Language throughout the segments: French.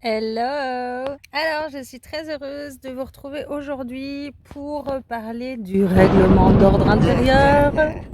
Hello! Alors, je suis très heureuse de vous retrouver aujourd'hui pour parler du règlement d'ordre intérieur.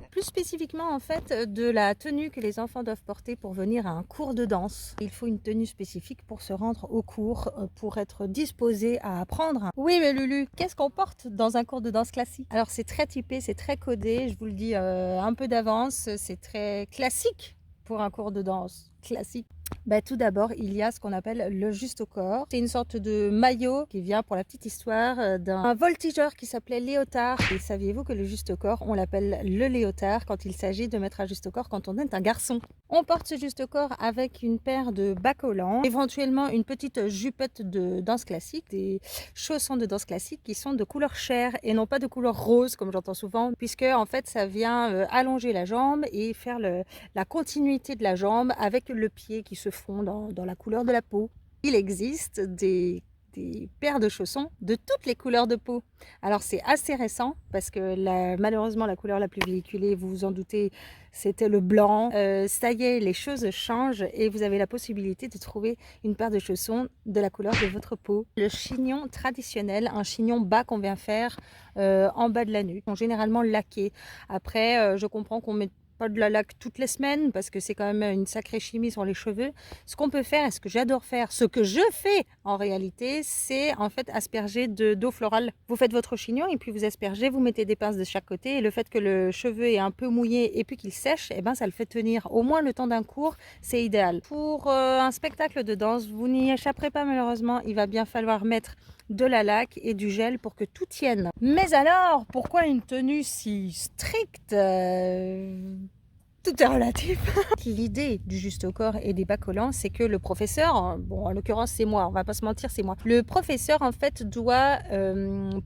Plus spécifiquement, en fait, de la tenue que les enfants doivent porter pour venir à un cours de danse. Il faut une tenue spécifique pour se rendre au cours, pour être disposé à apprendre. Oui, mais Lulu, qu'est-ce qu'on porte dans un cours de danse classique? Alors, c'est très typé, c'est très codé, je vous le dis un peu d'avance, c'est très classique pour un cours de danse classique. Bah, tout d'abord, il y a ce qu'on appelle le juste au corps. C'est une sorte de maillot qui vient, pour la petite histoire, d'un voltigeur qui s'appelait Léotard. Et saviez-vous que le juste au corps, on l'appelle le léotard quand il s'agit de mettre un juste au corps quand on est un garçon. On porte ce juste au corps avec une paire de bas collants, éventuellement une petite jupette de danse classique, des chaussons de danse classique qui sont de couleur chair et non pas de couleur rose comme j'entends souvent, puisque en fait ça vient allonger la jambe et faire la continuité de la jambe avec le pied qui se fond dans la couleur de la peau. Il existe des paires de chaussons de toutes les couleurs de peau. Alors c'est assez récent parce que malheureusement la couleur la plus véhiculée, vous vous en doutez, c'était le blanc. Ça y est, les choses changent et vous avez la possibilité de trouver une paire de chaussons de la couleur de votre peau. Le chignon traditionnel, un chignon bas qu'on vient faire en bas de la nuque, sont généralement laqués. Après, je comprends qu'on met pas de la laque toutes les semaines parce que c'est quand même une sacrée chimie sur les cheveux. Ce qu'on peut faire et ce que j'adore faire, ce que je fais en réalité, c'est en fait asperger d'eau florale. Vous faites votre chignon et puis vous aspergez, vous mettez des pinces de chaque côté et le fait que le cheveu est un peu mouillé et puis qu'il sèche, et ben ça le fait tenir au moins le temps d'un cours, c'est idéal. Pour un spectacle de danse, vous n'y échapperez pas malheureusement, il va bien falloir mettre de la laque et du gel pour que tout tienne. Mais alors, pourquoi une tenue si stricte tout est relatif. L'idée du juste au corps et des bas collants, c'est que le professeur, bon en l'occurrence c'est moi, on va pas se mentir, c'est moi. Le professeur en fait doit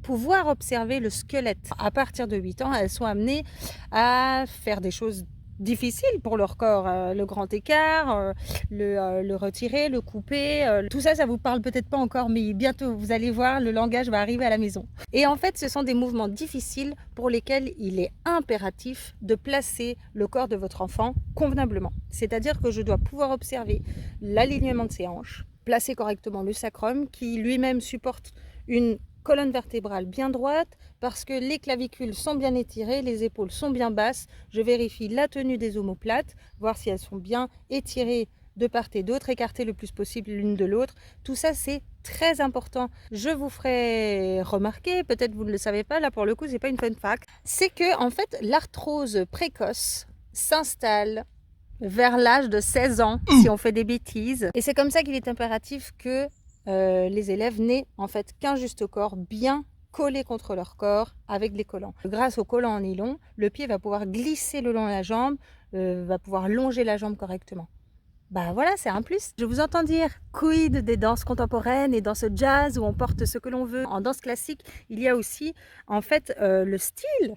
pouvoir observer le squelette. À partir de 8 ans, elles sont amenées à faire des choses difficiles pour leur corps, le grand écart, le retirer, le couper, tout ça, ça vous parle peut-être pas encore, mais bientôt vous allez voir, le langage va arriver à la maison. Et en fait, ce sont des mouvements difficiles pour lesquels il est impératif de placer le corps de votre enfant convenablement. C'est-à-dire que je dois pouvoir observer l'alignement de ses hanches, placer correctement le sacrum qui lui-même supporte une colonne vertébrale bien droite parce que les clavicules sont bien étirées, les épaules sont bien basses. Je vérifie la tenue des omoplates, voir si elles sont bien étirées de part et d'autre, écartées le plus possible l'une de l'autre. Tout ça, c'est très important. Je vous ferai remarquer, peut-être vous ne le savez pas, là pour le coup, c'est pas une fun fact, c'est que en fait, l'arthrose précoce s'installe vers l'âge de 16 ans si on fait des bêtises. Et c'est comme ça qu'il est impératif que les élèves n'aient en fait qu'un juste corps bien collé contre leur corps avec des collants. Grâce aux collants en nylon, le pied va pouvoir glisser le long de la jambe, va pouvoir longer la jambe correctement. Bah voilà, c'est un plus. Je vous entends dire quid des danses contemporaines et danse jazz où on porte ce que l'on veut. En danse classique, il y a aussi en fait le style.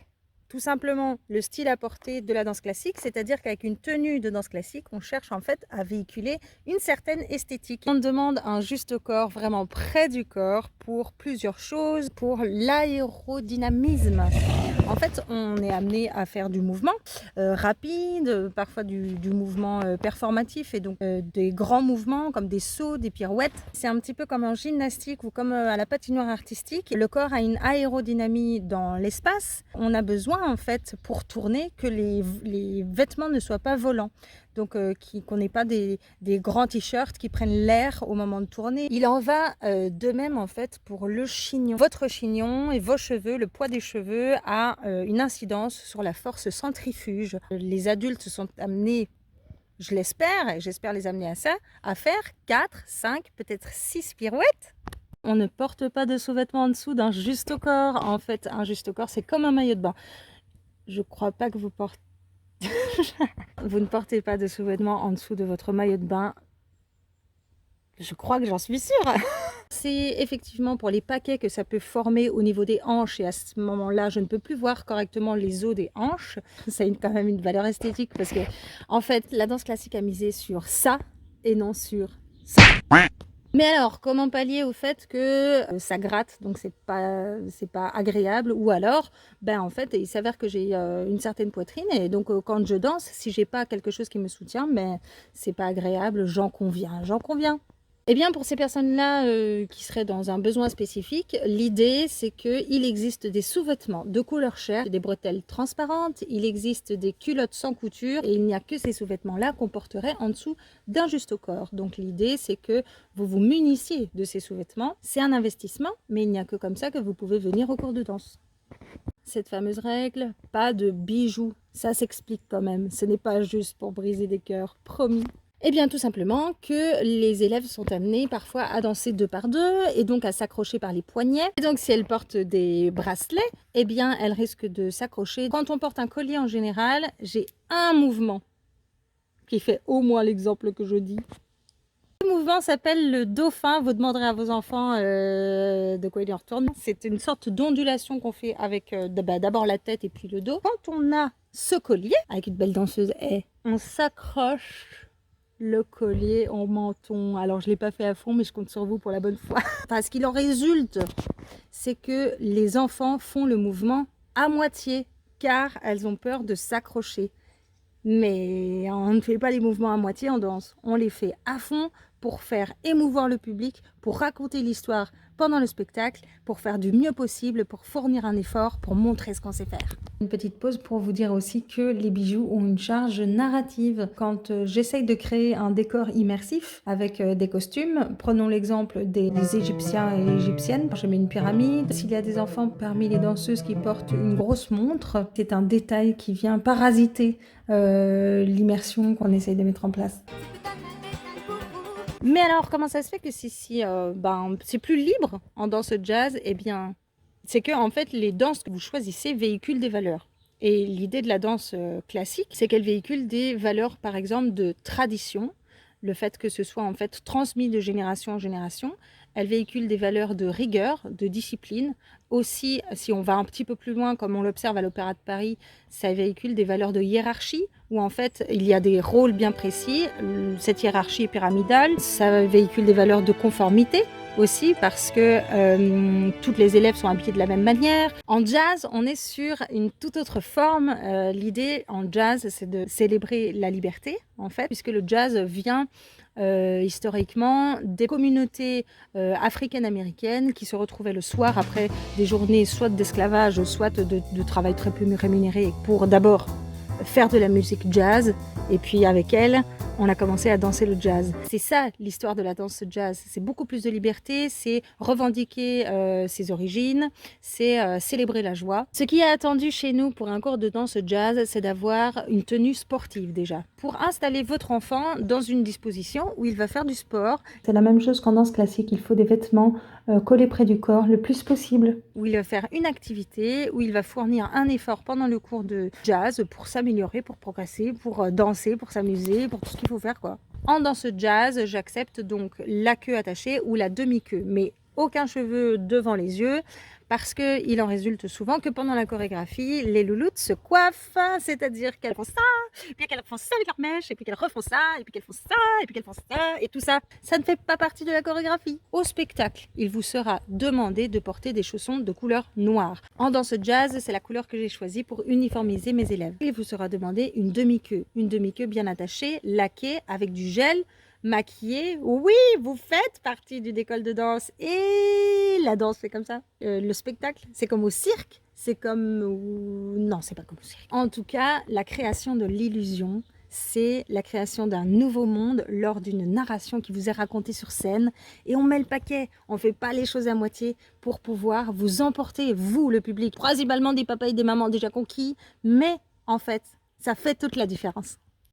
Tout simplement le style à porter de la danse classique, c'est-à-dire qu'avec une tenue de danse classique, on cherche en fait à véhiculer une certaine esthétique. On demande un juste corps vraiment près du corps pour plusieurs choses, pour l'aérodynamisme. En fait, on est amené à faire du mouvement rapide, parfois du mouvement performatif et donc des grands mouvements comme des sauts, des pirouettes. C'est un petit peu comme en gymnastique ou comme à la patinoire artistique. Le corps a une aérodynamie dans l'espace. On a besoin en fait pour tourner que les vêtements ne soient pas volants. Donc qu'on n'ait pas des grands t-shirts qui prennent l'air au moment de tourner. Il en va de même en fait pour le chignon. Votre chignon et vos cheveux, le poids des cheveux a une incidence sur la force centrifuge. Les adultes sont amenés, je l'espère, et j'espère les amener à ça, à faire 4, 5, peut-être 6 pirouettes. On ne porte pas de sous-vêtements en dessous d'un juste au corps. En fait, un juste au corps, c'est comme un maillot de bain. Je crois pas que vous portez... Vous ne portez pas de sous-vêtements en dessous de votre maillot de bain. Je crois que j'en suis sûre. C'est effectivement pour les paquets que ça peut former au niveau des hanches et à ce moment-là, je ne peux plus voir correctement les os des hanches. Ça a quand même une valeur esthétique parce que, en fait, la danse classique a misé sur ça et non sur ça. Mais alors, comment pallier au fait que ça gratte, donc c'est pas agréable, ou alors, ben en fait, il s'avère que j'ai une certaine poitrine et donc quand je danse, si j'ai pas quelque chose qui me soutient, ben c'est pas agréable, j'en conviens. Eh bien, pour ces personnes-là qui seraient dans un besoin spécifique, l'idée, c'est qu'il existe des sous-vêtements de couleur chair, des bretelles transparentes, il existe des culottes sans couture et il n'y a que ces sous-vêtements-là qu'on porterait en dessous d'un juste au corps. Donc l'idée, c'est que vous vous munissiez de ces sous-vêtements. C'est un investissement, mais il n'y a que comme ça que vous pouvez venir au cours de danse. Cette fameuse règle, pas de bijoux, ça s'explique quand même. Ce n'est pas juste pour briser des cœurs, promis. Eh bien, tout simplement que les élèves sont amenés parfois à danser deux par deux et donc à s'accrocher par les poignets. Et donc, si elles portent des bracelets, eh bien, elles risquent de s'accrocher. Quand on porte un collier en général, j'ai un mouvement qui fait au moins l'exemple que je dis. Le mouvement s'appelle le dauphin. Vous demanderez à vos enfants de quoi il en retourne. C'est une sorte d'ondulation qu'on fait avec d'abord la tête et puis le dos. Quand on a ce collier, avec une belle danseuse, on s'accroche le collier au menton. Alors je ne l'ai pas fait à fond, mais je compte sur vous pour la bonne fois. Parce qu'il en résulte, c'est que les enfants font le mouvement à moitié, car elles ont peur de s'accrocher. Mais on ne fait pas les mouvements à moitié en danse, on les fait à fond pour faire émouvoir le public, pour raconter l'histoire pendant le spectacle, pour faire du mieux possible, pour fournir un effort, pour montrer ce qu'on sait faire. Une petite pause pour vous dire aussi que les bijoux ont une charge narrative. Quand j'essaye de créer un décor immersif avec des costumes, prenons l'exemple des Égyptiens et Égyptiennes, je mets une pyramide. S'il y a des enfants parmi les danseuses qui portent une grosse montre, c'est un détail qui vient parasiter l'immersion qu'on essaye de mettre en place. Mais alors, comment ça se fait que c'est plus libre en danse jazz? Eh bien, c'est que en fait, les danses que vous choisissez véhiculent des valeurs. Et l'idée de la danse classique, c'est qu'elle véhicule des valeurs, par exemple, de tradition, le fait que ce soit en fait transmis de génération en génération. Elle véhicule des valeurs de rigueur, de discipline. Aussi, si on va un petit peu plus loin, comme on l'observe à l'Opéra de Paris, ça véhicule des valeurs de hiérarchie, où en fait il y a des rôles bien précis. Cette hiérarchie est pyramidale. Ça véhicule des valeurs de conformité aussi, parce que toutes les élèves sont habillées de la même manière. En jazz, on est sur une toute autre forme. L'idée en jazz, c'est de célébrer la liberté, en fait, puisque le jazz vient historiquement des communautés africaines-américaines qui se retrouvaient le soir après des journées soit d'esclavage, soit de travail très peu rémunéré, pour d'abord faire de la musique jazz, et puis avec elle, on a commencé à danser le jazz. C'est ça l'histoire de la danse jazz, c'est beaucoup plus de liberté, c'est revendiquer ses origines, c'est célébrer la joie. Ce qui est attendu chez nous pour un cours de danse jazz, c'est d'avoir une tenue sportive déjà, pour installer votre enfant dans une disposition où il va faire du sport. C'est la même chose qu'en danse classique, il faut des vêtements collés près du corps le plus possible. Où il va faire une activité, où il va fournir un effort pendant le cours de jazz pour s'améliorer, pour progresser, pour danser, pour s'amuser, pour tout ce qu'il faut faire, quoi. En danse jazz, j'accepte donc la queue attachée ou la demi-queue, mais aucun cheveu devant les yeux, parce qu'il en résulte souvent que pendant la chorégraphie, les louloutes se coiffent, c'est-à-dire qu'elles font ça, puis qu'elles font ça avec leur mèche, et puis qu'elles refont ça, et puis qu'elles font ça, et puis qu'elles font ça, et tout ça. Ça ne fait pas partie de la chorégraphie. Au spectacle, il vous sera demandé de porter des chaussons de couleur noire. En danse jazz, c'est la couleur que j'ai choisie pour uniformiser mes élèves. Il vous sera demandé une demi-queue bien attachée, laquée, avec du gel, maquillée. Oui, vous faites partie d'une école de danse, et la danse c'est comme ça. Le spectacle, c'est comme au cirque, c'est comme... Non, c'est pas comme au cirque. En tout cas, la création de l'illusion, c'est la création d'un nouveau monde lors d'une narration qui vous est racontée sur scène, et on met le paquet, on fait pas les choses à moitié pour pouvoir vous emporter, vous le public, principalement des papas et des mamans déjà conquis, mais en fait, ça fait toute la différence.